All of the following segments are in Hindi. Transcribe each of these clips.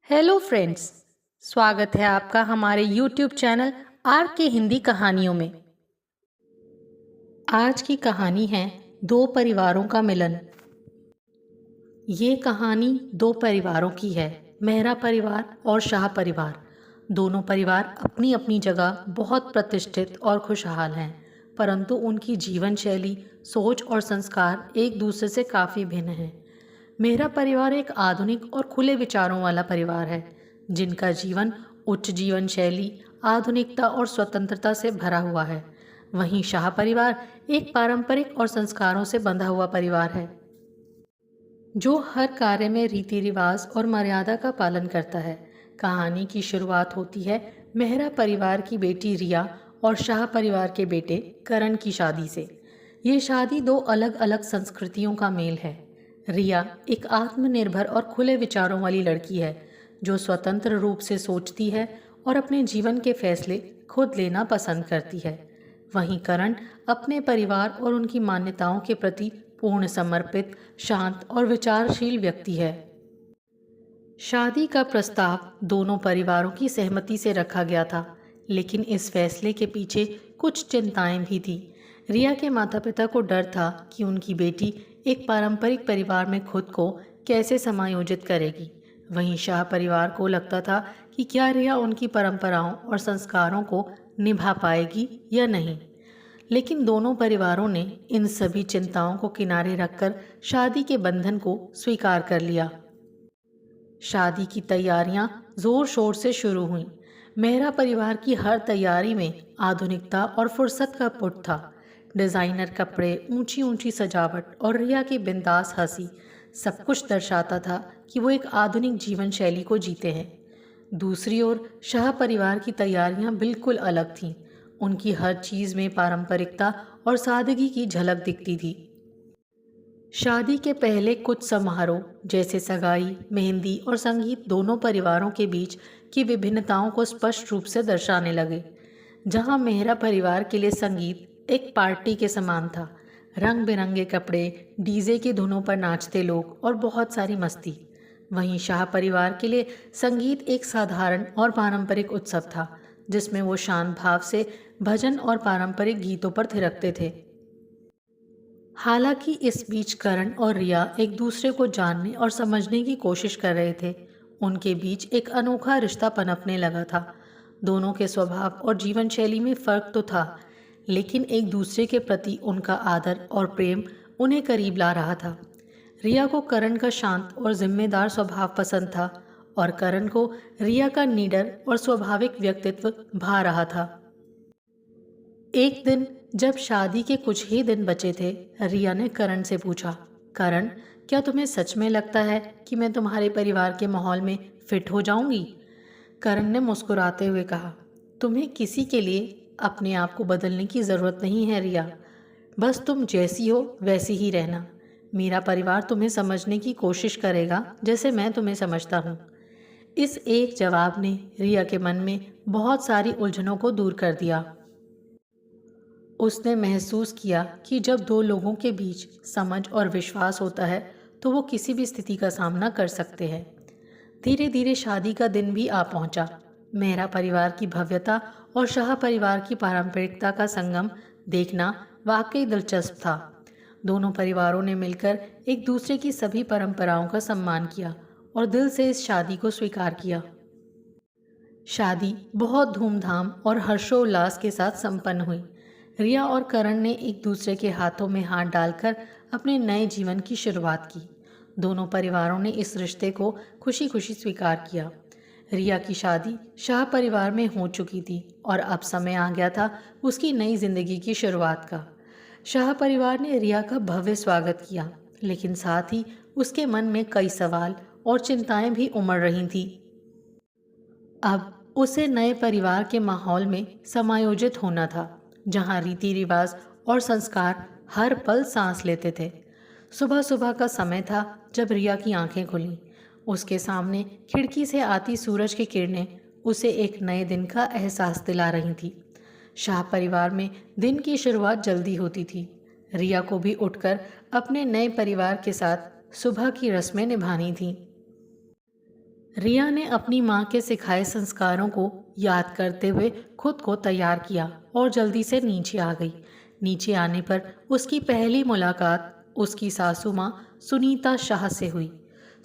Hello friends. स्वागत है आपका हमारे यूट्यूब चैनल आर के हिंदी कहानियों में। आज की कहानी है दो परिवारों का मिलन। ये कहानी दो परिवारों की है, मेहरा परिवार और शाह परिवार। दोनों परिवार अपनी अपनी जगह बहुत प्रतिष्ठित और खुशहाल हैं, परंतु उनकी जीवन शैली, सोच और संस्कार एक दूसरे से काफ़ी भिन्न हैं। मेरा परिवार एक आधुनिक और खुले विचारों वाला परिवार है, जिनका जीवन उच्च जीवन शैली, आधुनिकता और स्वतंत्रता से भरा हुआ है। वहीं शाह परिवार एक पारंपरिक और संस्कारों से बंधा हुआ परिवार है, जो हर कार्य में रीति रिवाज और मर्यादा का पालन करता है। कहानी की शुरुआत होती है मेहरा परिवार की बेटी रिया और शाह परिवार के बेटे करण की शादी से। ये शादी दो अलग अलग संस्कृतियों का मेल है। रिया एक आत्मनिर्भर और खुले विचारों वाली लड़की है, जो स्वतंत्र रूप से सोचती है और अपने जीवन के फैसले खुद लेना पसंद करती है। वहीं करण अपने परिवार और उनकी मान्यताओं के प्रति पूर्ण समर्पित, शांत और विचारशील व्यक्ति है। शादी का प्रस्ताव दोनों परिवारों की सहमति से रखा गया था, लेकिन इस फैसले के पीछे कुछ चिंताएं भी थी। रिया के माता पिता को डर था कि उनकी बेटी एक पारंपरिक परिवार में खुद को कैसे समायोजित करेगी। वहीं शाह परिवार को लगता था कि क्या रिया उनकी परंपराओं और संस्कारों को निभा पाएगी या नहीं। लेकिन दोनों परिवारों ने इन सभी चिंताओं को किनारे रखकर शादी के बंधन को स्वीकार कर लिया। शादी की तैयारियां जोर शोर से शुरू हुईं। मेहरा परिवार की हर तैयारी में आधुनिकता और फुर्सत का पुट था। डिज़ाइनर कपड़े, ऊंची ऊंची सजावट और रिया की बिंदास हंसी सब कुछ दर्शाता था कि वो एक आधुनिक जीवन शैली को जीते हैं। दूसरी ओर शाह परिवार की तैयारियां बिल्कुल अलग थीं। उनकी हर चीज़ में पारंपरिकता और सादगी की झलक दिखती थी। शादी के पहले कुछ समारोह जैसे सगाई, मेहंदी और संगीत दोनों परिवारों के बीच की विभिन्नताओं को स्पष्ट रूप से दर्शाने लगे। जहां मेहरा परिवार के लिए संगीत एक पार्टी के समान था, रंग बिरंगे कपड़े, डीजे की धुनों पर नाचते लोग और बहुत सारी मस्ती। वहीं शाह परिवार के लिए संगीत एक साधारण और पारंपरिक उत्सव था, जिसमें वो शांत भाव से भजन और पारंपरिक गीतों पर थिरकते थे। हालांकि इस बीच करण और रिया एक दूसरे को जानने और समझने की कोशिश कर रहे थे। उनके बीच एक अनोखा रिश्ता पनपने लगा था। दोनों के स्वभाव और जीवन शैली में फर्क तो था, लेकिन एक दूसरे के प्रति उनका आदर और प्रेम उन्हें करीब ला रहा था। रिया को करण का शांत और जिम्मेदार स्वभाव पसंद था, और करण को रिया का निडर और स्वाभाविक व्यक्तित्व भा रहा था। एक दिन जब शादी के कुछ ही दिन बचे थे, रिया ने करण से पूछा, करण, क्या तुम्हें सच में लगता है कि मैं तुम्हारे परिवार के माहौल में फिट हो जाऊंगी? करण ने मुस्कुराते हुए कहा, तुम्हें किसी के लिए अपने आप को बदलने की ज़रूरत नहीं है रिया। बस तुम जैसी हो वैसी ही रहना। मेरा परिवार तुम्हें समझने की कोशिश करेगा जैसे मैं तुम्हें समझता हूँ। इस एक जवाब ने रिया के मन में बहुत सारी उलझनों को दूर कर दिया। उसने महसूस किया कि जब दो लोगों के बीच समझ और विश्वास होता है तो वो किसी भी स्थिति का सामना कर सकते हैं। धीरे धीरे शादी का दिन भी आ पहुंचा। मेहरा परिवार की भव्यता और शाह परिवार की पारंपरिकता का संगम देखना वाकई दिलचस्प था। दोनों परिवारों ने मिलकर एक दूसरे की सभी परंपराओं का सम्मान किया और दिल से इस शादी को स्वीकार किया। शादी बहुत धूमधाम और हर्षोल्लास के साथ संपन्न हुई। रिया और करण ने एक दूसरे के हाथों में हाथ डालकर अपने नए जीवन की शुरुआत की। दोनों परिवारों ने इस रिश्ते को खुशी खुशी स्वीकार किया। रिया की शादी शाह परिवार में हो चुकी थी और अब समय आ गया था उसकी नई जिंदगी की शुरुआत का। शाह परिवार ने रिया का भव्य स्वागत किया, लेकिन साथ ही उसके मन में कई सवाल और चिंताएं भी उमड़ रही थी। अब उसे नए परिवार के माहौल में समायोजित होना था, जहां रीति रिवाज और संस्कार हर पल सांस लेते थे। सुबह सुबह का समय था जब रिया की आंखें खुलीं। उसके सामने खिड़की से आती सूरज की किरणें उसे एक नए दिन का एहसास दिला रही थी। शाह परिवार में दिन की शुरुआत जल्दी होती थी। रिया को भी उठकर अपने नए परिवार के साथ सुबह की रस्में निभानी थीं। रिया ने अपनी माँ के सिखाए संस्कारों को याद करते हुए खुद को तैयार किया और जल्दी से नीचे आ गई। नीचे आने पर उसकी पहली मुलाकात उसकी सासू माँ सुनीता शाह से हुई।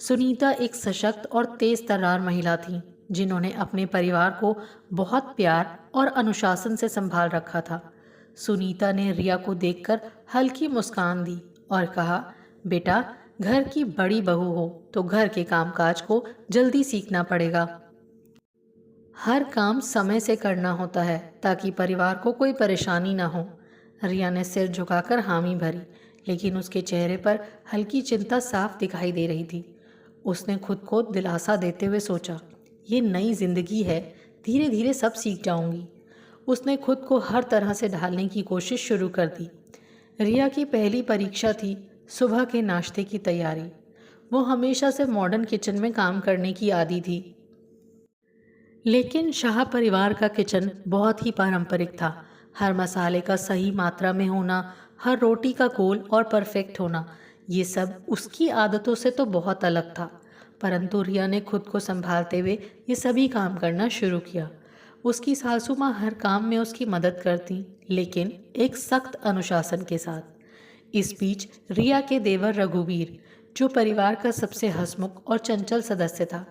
सुनीता एक सशक्त और तेज तर्रार महिला थी, जिन्होंने अपने परिवार को बहुत प्यार और अनुशासन से संभाल रखा था। सुनीता ने रिया को देखकर हल्की मुस्कान दी और कहा, बेटा, घर की बड़ी बहू हो तो घर के कामकाज को जल्दी सीखना पड़ेगा। हर काम समय से करना होता है ताकि परिवार को कोई परेशानी ना हो। रिया ने सिर झुकाकर हामी भरी, लेकिन उसके चेहरे पर हल्की चिंता साफ दिखाई दे रही थी। उसने खुद को दिलासा देते हुए सोचा, ये नई जिंदगी है, धीरे धीरे सब सीख जाऊंगी। उसने खुद को हर तरह से ढालने की कोशिश शुरू कर दी। रिया की पहली परीक्षा थी सुबह के नाश्ते की तैयारी। वो हमेशा से मॉडर्न किचन में काम करने की आदी थी, लेकिन शाह परिवार का किचन बहुत ही पारंपरिक था। हर मसाले का सही मात्रा में होना, हर रोटी का गोल और परफेक्ट होना, ये सब उसकी आदतों से तो बहुत अलग था। परंतु रिया ने खुद को संभालते हुए ये सभी काम करना शुरू किया। उसकी सासू माँ हर काम में उसकी मदद करती, लेकिन एक सख्त अनुशासन के साथ। इस बीच रिया के देवर रघुवीर, जो परिवार का सबसे हंसमुख और चंचल सदस्य था,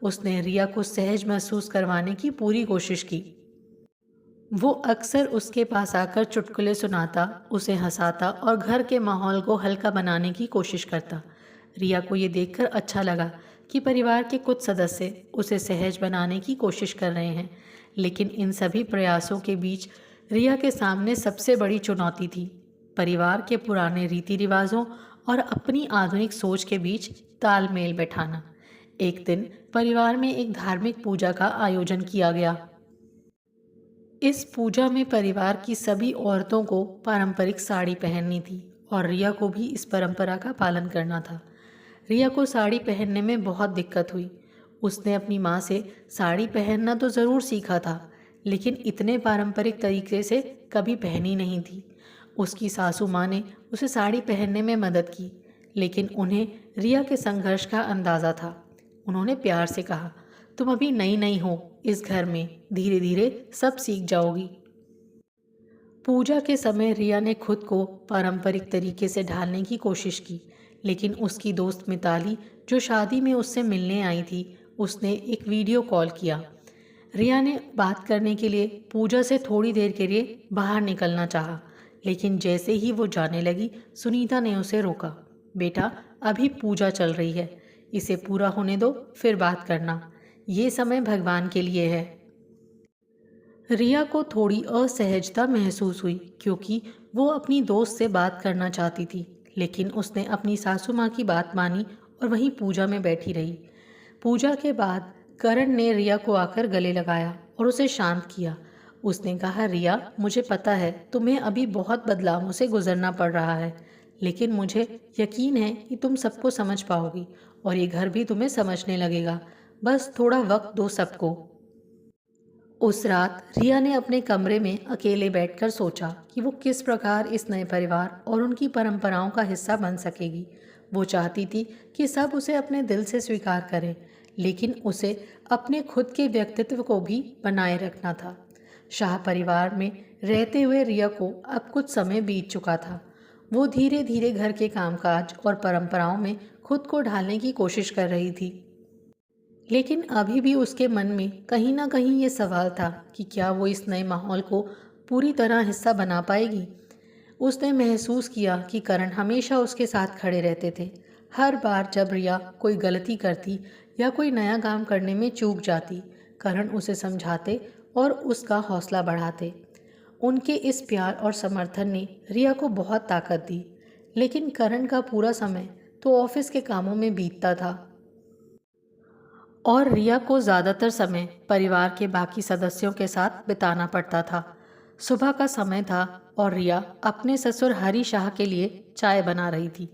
उसने रिया को सहज महसूस करवाने की पूरी कोशिश की। वो अक्सर उसके पास आकर चुटकुले सुनाता, उसे हंसाता और घर के माहौल को हल्का बनाने की कोशिश करता। रिया को ये देखकर अच्छा लगा कि परिवार के कुछ सदस्य उसे सहज बनाने की कोशिश कर रहे हैं, लेकिन इन सभी प्रयासों के बीच रिया के सामने सबसे बड़ी चुनौती थी परिवार के पुराने रीति रिवाजों और अपनी आधुनिक सोच के बीच तालमेल बैठाना। एक दिन परिवार में एक धार्मिक पूजा का आयोजन किया गया। इस पूजा में परिवार की सभी औरतों को पारंपरिक साड़ी पहननी थी और रिया को भी इस परंपरा का पालन करना था। रिया को साड़ी पहनने में बहुत दिक्कत हुई। उसने अपनी माँ से साड़ी पहनना तो ज़रूर सीखा था, लेकिन इतने पारंपरिक तरीके से कभी पहनी नहीं थी। उसकी सासू माँ ने उसे साड़ी पहनने में मदद की, लेकिन उन्हें रिया के संघर्ष का अंदाज़ा था। उन्होंने प्यार से कहा, तुम अभी नई नई हो इस घर में, धीरे धीरे सब सीख जाओगी। पूजा के समय रिया ने खुद को पारंपरिक तरीके से ढालने की कोशिश की, लेकिन उसकी दोस्त मिताली, जो शादी में उससे मिलने आई थी, उसने एक वीडियो कॉल किया। रिया ने बात करने के लिए पूजा से थोड़ी देर के लिए बाहर निकलना चाहा, लेकिन जैसे ही वो जाने लगी, सुनीता ने उसे रोका। बेटा, अभी पूजा चल रही है, इसे पूरा होने दो, फिर बात करना। ये समय भगवान के लिए है। रिया को थोड़ी असहजता महसूस हुई, क्योंकि वो अपनी दोस्त से बात करना चाहती थी, लेकिन उसने अपनी सासू माँ की बात मानी और वहीं पूजा में बैठी रही। पूजा के बाद करण ने रिया को आकर गले लगाया और उसे शांत किया। उसने कहा, रिया, मुझे पता है तुम्हें अभी बहुत बदलावों से गुजरना पड़ रहा है, लेकिन मुझे यकीन है कि तुम सबको समझ पाओगी और ये घर भी तुम्हें समझने लगेगा। बस थोड़ा वक्त दो सबको। उस रात रिया ने अपने कमरे में अकेले बैठकर सोचा कि वो किस प्रकार इस नए परिवार और उनकी परंपराओं का हिस्सा बन सकेगी। वो चाहती थी कि सब उसे अपने दिल से स्वीकार करें, लेकिन उसे अपने खुद के व्यक्तित्व को भी बनाए रखना था। शाह परिवार में रहते हुए रिया को अब कुछ समय बीत चुका था। वो धीरे धीरे घर के कामकाज और परंपराओं में खुद को ढालने की कोशिश कर रही थी, लेकिन अभी भी उसके मन में कहीं ना कहीं ये सवाल था कि क्या वो इस नए माहौल को पूरी तरह हिस्सा बना पाएगी। उसने महसूस किया कि करण हमेशा उसके साथ खड़े रहते थे। हर बार जब रिया कोई गलती करती या कोई नया काम करने में चूक जाती, करण उसे समझाते और उसका हौसला बढ़ाते। उनके इस प्यार और समर्थन ने रिया को बहुत ताकत दी, लेकिन करण का पूरा समय तो ऑफिस के कामों में बीतता था और रिया को ज़्यादातर समय परिवार के बाकी सदस्यों के साथ बिताना पड़ता था। सुबह का समय था और रिया अपने ससुर हरी शाह के लिए चाय बना रही थी।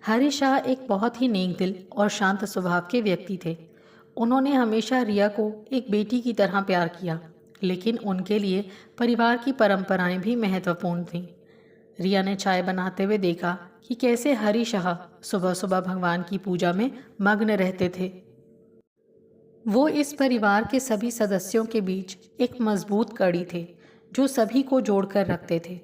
हरी शाह एक बहुत ही नेक दिल और शांत स्वभाव के व्यक्ति थे। उन्होंने हमेशा रिया को एक बेटी की तरह प्यार किया, लेकिन उनके लिए परिवार की परंपराएं भी महत्वपूर्ण थीं। रिया ने चाय बनाते हुए देखा कि कैसे हरी शाह सुबह सुबह भगवान की पूजा में मग्न रहते थे। वो इस परिवार के सभी सदस्यों के बीच एक मजबूत कड़ी थे जो सभी को जोड़कर रखते थे।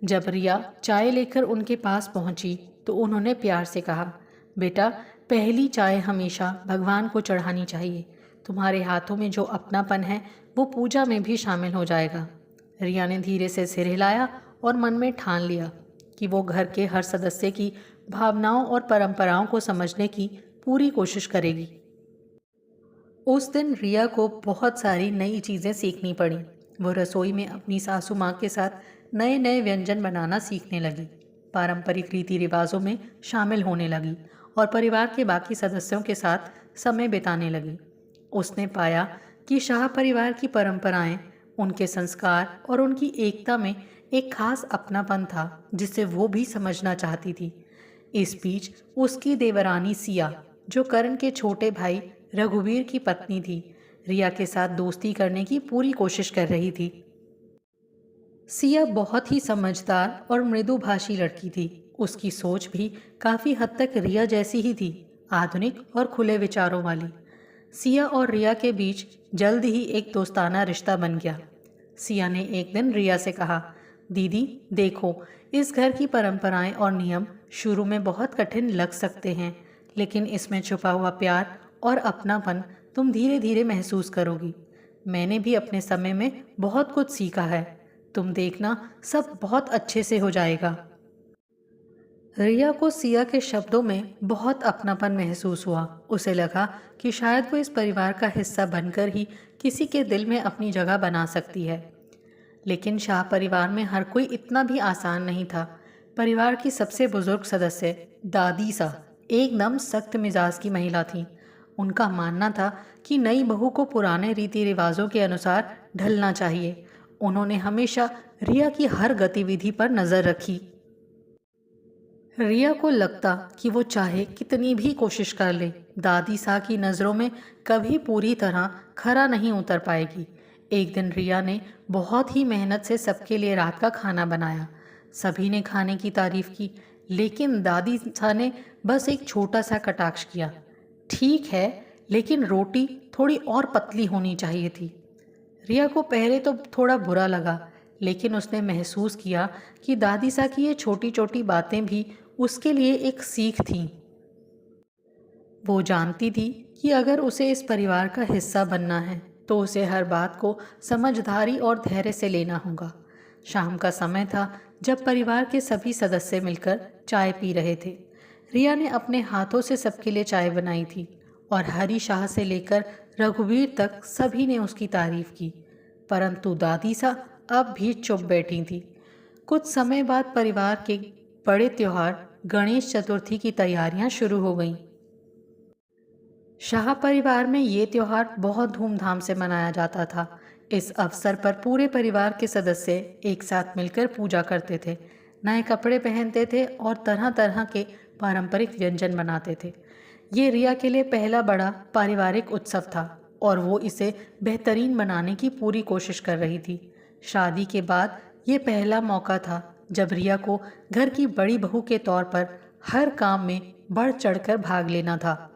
जब रिया चाय लेकर उनके पास पहुंची तो उन्होंने प्यार से कहा, बेटा, पहली चाय हमेशा भगवान को चढ़ानी चाहिए। तुम्हारे हाथों में जो अपनापन है वो पूजा में भी शामिल हो जाएगा। रिया ने धीरे से सिर हिलाया और मन में ठान लिया कि वो घर के हर सदस्य की भावनाओं और परंपराओं को समझने की पूरी कोशिश करेगी। उस दिन रिया को बहुत सारी नई चीज़ें सीखनी पड़ी। वो रसोई में अपनी सासू माँ के साथ नए नए व्यंजन बनाना सीखने लगी, पारंपरिक रीति रिवाजों में शामिल होने लगी और परिवार के बाकी सदस्यों के साथ समय बिताने लगी। उसने पाया कि शाह परिवार की परंपराएं, उनके संस्कार और उनकी एकता में एक खास अपनापन था जिसे वो भी समझना चाहती थी। इस बीच उसकी देवरानी सिया, जो करण के छोटे भाई रघुवीर की पत्नी थी, रिया के साथ दोस्ती करने की पूरी कोशिश कर रही थी। सिया बहुत ही समझदार और मृदुभाषी लड़की थी। उसकी सोच भी काफ़ी हद तक रिया जैसी ही थी, आधुनिक और खुले विचारों वाली। सिया और रिया के बीच जल्द ही एक दोस्ताना रिश्ता बन गया। सिया ने एक दिन रिया से कहा, दीदी देखो, इस घर की परंपराएं और नियम शुरू में बहुत कठिन लग सकते हैं, लेकिन इसमें छुपा हुआ प्यार और अपनापन तुम धीरे धीरे महसूस करोगी। मैंने भी अपने समय में बहुत कुछ सीखा है। तुम देखना, सब बहुत अच्छे से हो जाएगा। रिया को सिया के शब्दों में बहुत अपनापन महसूस हुआ। उसे लगा कि शायद वो इस परिवार का हिस्सा बनकर ही किसी के दिल में अपनी जगह बना सकती है। लेकिन शाह परिवार में हर कोई इतना भी आसान नहीं था। परिवार की सबसे बुजुर्ग सदस्य दादी सा एकदम सख्त मिजाज की महिला थी। उनका मानना था कि नई बहू को पुराने रीति रिवाजों के अनुसार ढलना चाहिए। उन्होंने हमेशा रिया की हर गतिविधि पर नज़र रखी। रिया को लगता कि वो चाहे कितनी भी कोशिश कर ले, दादी सा की नज़रों में कभी पूरी तरह खरा नहीं उतर पाएगी। एक दिन रिया ने बहुत ही मेहनत से सबके लिए रात का खाना बनाया। सभी ने खाने की तारीफ की, लेकिन दादी सा ने बस एक छोटा सा कटाक्ष किया, ठीक है, लेकिन रोटी थोड़ी और पतली होनी चाहिए थी। रिया को पहले तो थोड़ा बुरा लगा, लेकिन उसने महसूस किया कि दादी सा की ये छोटी छोटी बातें भी उसके लिए एक सीख थीं। वो जानती थी कि अगर उसे इस परिवार का हिस्सा बनना है तो उसे हर बात को समझदारी और धैर्य से लेना होगा। शाम का समय था जब परिवार के सभी सदस्य मिलकर चाय पी रहे थे। रिया ने अपने हाथों से सबके लिए चाय बनाई थी और हरी शाह से लेकर रघुवीर तक सभी ने उसकी तारीफ की, परंतु दादी सा अब भी चुप बैठी थी। कुछ समय बाद परिवार के बड़े त्योहार गणेश चतुर्थी की तैयारियां शुरू हो गईं। शाह परिवार में ये त्यौहार बहुत धूमधाम से मनाया जाता था। इस अवसर पर पूरे परिवार के सदस्य एक साथ मिलकर पूजा करते थे, नए कपड़े पहनते थे और तरह तरह के पारंपरिक व्यंजन बनाते थे। ये रिया के लिए पहला बड़ा पारिवारिक उत्सव था और वो इसे बेहतरीन बनाने की पूरी कोशिश कर रही थी। शादी के बाद ये पहला मौका था जब रिया को घर की बड़ी बहू के तौर पर हर काम में बढ़ चढ़कर भाग लेना था।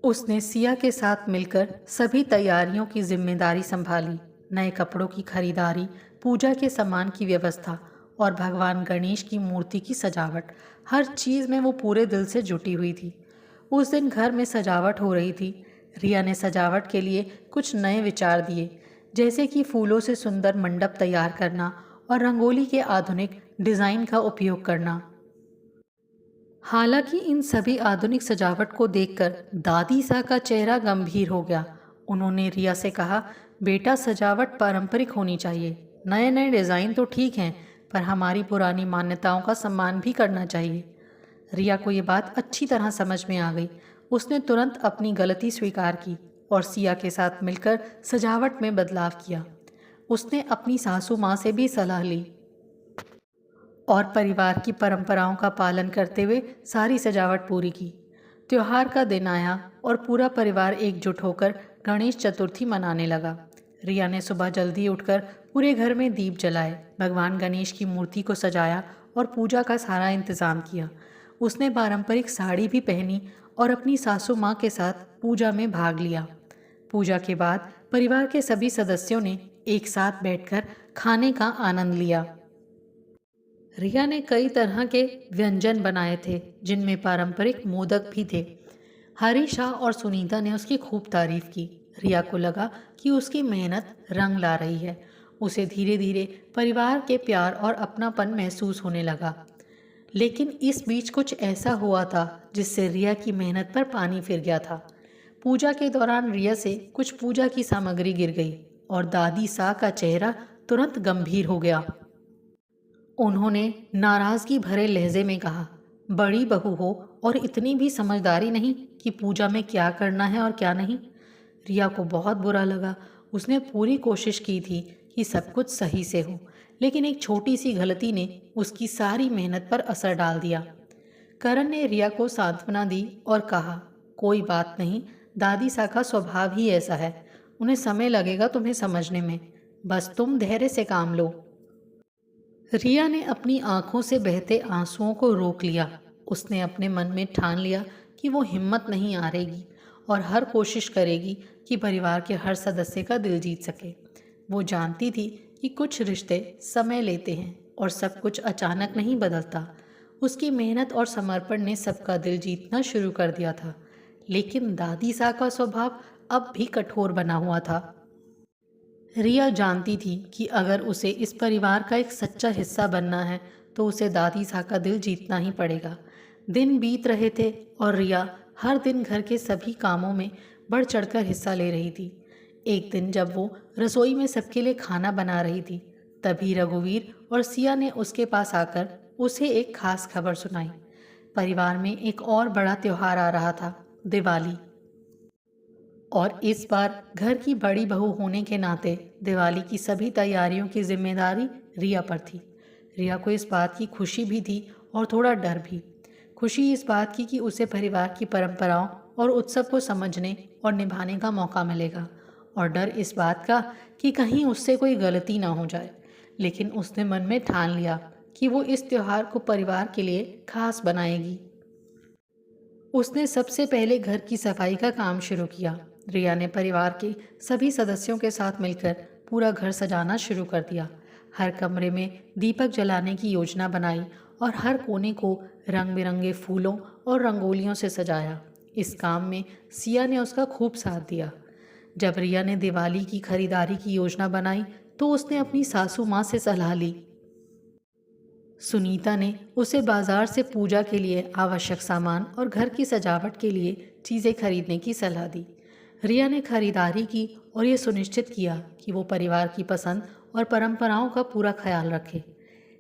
उसने सिया के साथ मिलकर सभी तैयारियों की जिम्मेदारी संभाली। नए कपड़ों की खरीदारी, पूजा के सामान की व्यवस्था और भगवान गणेश की मूर्ति की सजावट, हर चीज़ में वो पूरे दिल से जुटी हुई थी। उस दिन घर में सजावट हो रही थी। रिया ने सजावट के लिए कुछ नए विचार दिए, जैसे कि फूलों से सुंदर मंडप तैयार करना और रंगोली के आधुनिक डिज़ाइन का उपयोग करना। हालांकि इन सभी आधुनिक सजावट को देखकर दादी सा का चेहरा गंभीर हो गया। उन्होंने रिया से कहा, बेटा, सजावट पारंपरिक होनी चाहिए। नए नए डिज़ाइन तो ठीक हैं, पर हमारी पुरानी मान्यताओं का सम्मान भी करना चाहिए। रिया को ये बात अच्छी तरह समझ में आ गई। उसने तुरंत अपनी गलती स्वीकार की और सिया के साथ मिलकर सजावट में बदलाव किया। उसने अपनी सासू माँ से भी सलाह ली और परिवार की परंपराओं का पालन करते हुए सारी सजावट पूरी की। त्योहार का दिन आया और पूरा परिवार एकजुट होकर गणेश चतुर्थी मनाने लगा। रिया ने सुबह जल्दी उठकर पूरे घर में दीप जलाए, भगवान गणेश की मूर्ति को सजाया और पूजा का सारा इंतज़ाम किया। उसने पारंपरिक साड़ी भी पहनी और अपनी सासू माँ के साथ पूजा में भाग लिया। पूजा के बाद परिवार के सभी सदस्यों ने एक साथ बैठकर खाने का आनंद लिया। रिया ने कई तरह के व्यंजन बनाए थे, जिनमें पारंपरिक मोदक भी थे। हरी शाह और सुनीता ने उसकी खूब तारीफ की। रिया को लगा कि उसकी मेहनत रंग ला रही है। उसे धीरे धीरे परिवार के प्यार और अपनापन महसूस होने लगा। लेकिन इस बीच कुछ ऐसा हुआ था जिससे रिया की मेहनत पर पानी फिर गया था। पूजा के दौरान रिया से कुछ पूजा की सामग्री गिर गई और दादी सा का चेहरा तुरंत गंभीर हो गया। उन्होंने नाराजगी भरे लहजे में कहा, बड़ी बहू हो और इतनी भी समझदारी नहीं कि पूजा में क्या करना है और क्या नहीं। रिया को बहुत बुरा लगा। उसने पूरी कोशिश की थी कि सब कुछ सही से हो, लेकिन एक छोटी सी गलती ने उसकी सारी मेहनत पर असर डाल दिया। करण ने रिया को सांत्वना दी और कहा, कोई बात नहीं, दादी सा का स्वभाव ही ऐसा है। उन्हें समय लगेगा तुम्हें समझने में, बस तुम धैर्य से काम लो। रिया ने अपनी आंखों से बहते आंसुओं को रोक लिया। उसने अपने मन में ठान लिया कि वो हिम्मत नहीं हारेगी और हर कोशिश करेगी कि परिवार के हर सदस्य का दिल जीत सके। वो जानती थी कि कुछ रिश्ते समय लेते हैं और सब कुछ अचानक नहीं बदलता। उसकी मेहनत और समर्पण ने सबका दिल जीतना शुरू कर दिया था, लेकिन दादी सा का स्वभाव अब भी कठोर बना हुआ था। रिया जानती थी कि अगर उसे इस परिवार का एक सच्चा हिस्सा बनना है तो उसे दादी सा का दिल जीतना ही पड़ेगा। दिन बीत रहे थे और रिया हर दिन घर के सभी कामों में बढ़ चढ़कर हिस्सा ले रही थी। एक दिन जब वो रसोई में सबके लिए खाना बना रही थी, तभी रघुवीर और सिया ने उसके पास आकर उसे एक खास खबर सुनाई। परिवार में एक और बड़ा त्योहार आ रहा था, दिवाली। और इस बार घर की बड़ी बहू होने के नाते दिवाली की सभी तैयारियों की जिम्मेदारी रिया पर थी। रिया को इस बात की खुशी भी थी और थोड़ा डर भी। खुशी इस बात की कि उसे परिवार की परंपराओं और उत्सव को समझने और निभाने का मौका मिलेगा, और डर इस बात का कि कहीं उससे कोई गलती ना हो जाए। लेकिन उसने मन में ठान लिया कि वो इस त्यौहार को परिवार के लिए खास बनाएगी। उसने सबसे पहले घर की सफाई का काम शुरू किया। रिया ने परिवार के सभी सदस्यों के साथ मिलकर पूरा घर सजाना शुरू कर दिया। हर कमरे में दीपक जलाने की योजना बनाई और हर कोने को रंग बिरंगे फूलों और रंगोलियों से सजाया। इस काम में सिया ने उसका खूब साथ दिया। जब रिया ने दिवाली की खरीदारी की योजना बनाई तो उसने अपनी सासू माँ से सलाह ली। सुनीता ने उसे बाजार से पूजा के लिए आवश्यक सामान और घर की सजावट के लिए चीज़ें खरीदने की सलाह दी। रिया ने खरीदारी की और ये सुनिश्चित किया कि वो परिवार की पसंद और परंपराओं का पूरा ख्याल रखे।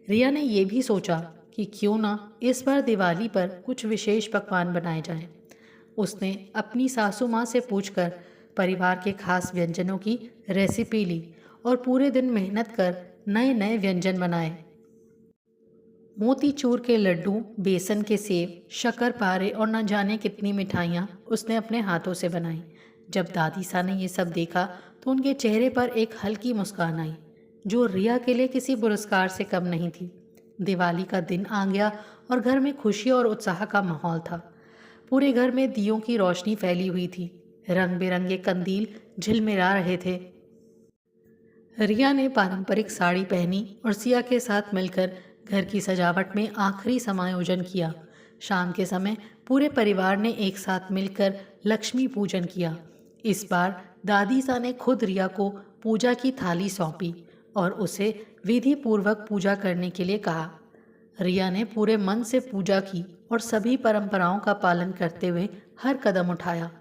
रिया ने यह भी सोचा कि क्यों ना इस बार दिवाली पर कुछ विशेष पकवान बनाए जाएं। उसने अपनी सासू माँ से पूछकर परिवार के खास व्यंजनों की रेसिपी ली और पूरे दिन मेहनत कर नए नए व्यंजन बनाए। मोतीचूर के लड्डू, बेसन के सेव, शक्करपारे और न जाने कितनी मिठाइयाँ उसने अपने हाथों से बनाई। जब दादी सा ने ये सब देखा तो उनके चेहरे पर एक हल्की मुस्कान आई, जो रिया के लिए किसी पुरस्कार से कम नहीं थी। दिवाली का दिन आ गया और घर में खुशी और उत्साह का माहौल था। पूरे घर में दियों की रोशनी फैली हुई थी। रंग बिरंगे कंदील झिलमिला रहे थे। रिया ने पारंपरिक साड़ी पहनी और सिया के साथ मिलकर घर की सजावट में आखिरी समायोजन किया। शाम के समय पूरे परिवार ने एक साथ मिलकर लक्ष्मी पूजन किया। इस बार दादी सा ने खुद रिया को पूजा की थाली सौंपी और उसे विधि पूर्वक पूजा करने के लिए कहा। रिया ने पूरे मन से पूजा की और सभी परंपराओं का पालन करते हुए हर कदम उठाया।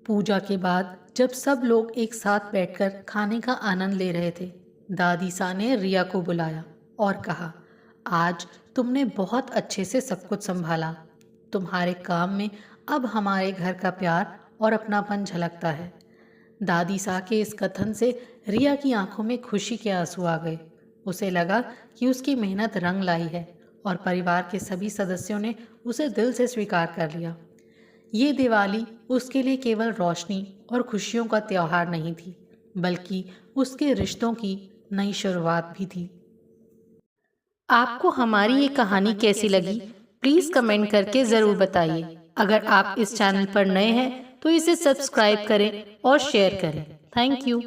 पूजा के बाद जब सब लोग एक साथ बैठकर खाने का आनंद ले रहे थे, दादी सा ने रिया को बुलाया और कहा, आज तुमने बहुत अच्छे से सब कुछ संभाला। तुम्हारे काम में अब हमारे घर का प्यार और अपनापन झलकता है। दादी सा के इस कथन से रिया की आंखों में खुशी के आंसू आ गए। उसे लगा कि उसकी मेहनत रंग लाई है और परिवार के सभी सदस्यों ने उसे दिल से स्वीकार कर लिया। ये दिवाली उसके लिए केवल रोशनी और खुशियों का त्यौहार नहीं थी, बल्कि उसके रिश्तों की नई शुरुआत भी थी। आपको हमारी ये कहानी कैसी लगी? प्लीज़ कमेंट करके ज़रूर बताइए। अगर आप इस चैनल पर नए हैं तो इसे सब्सक्राइब करें और शेयर करें। Thank you.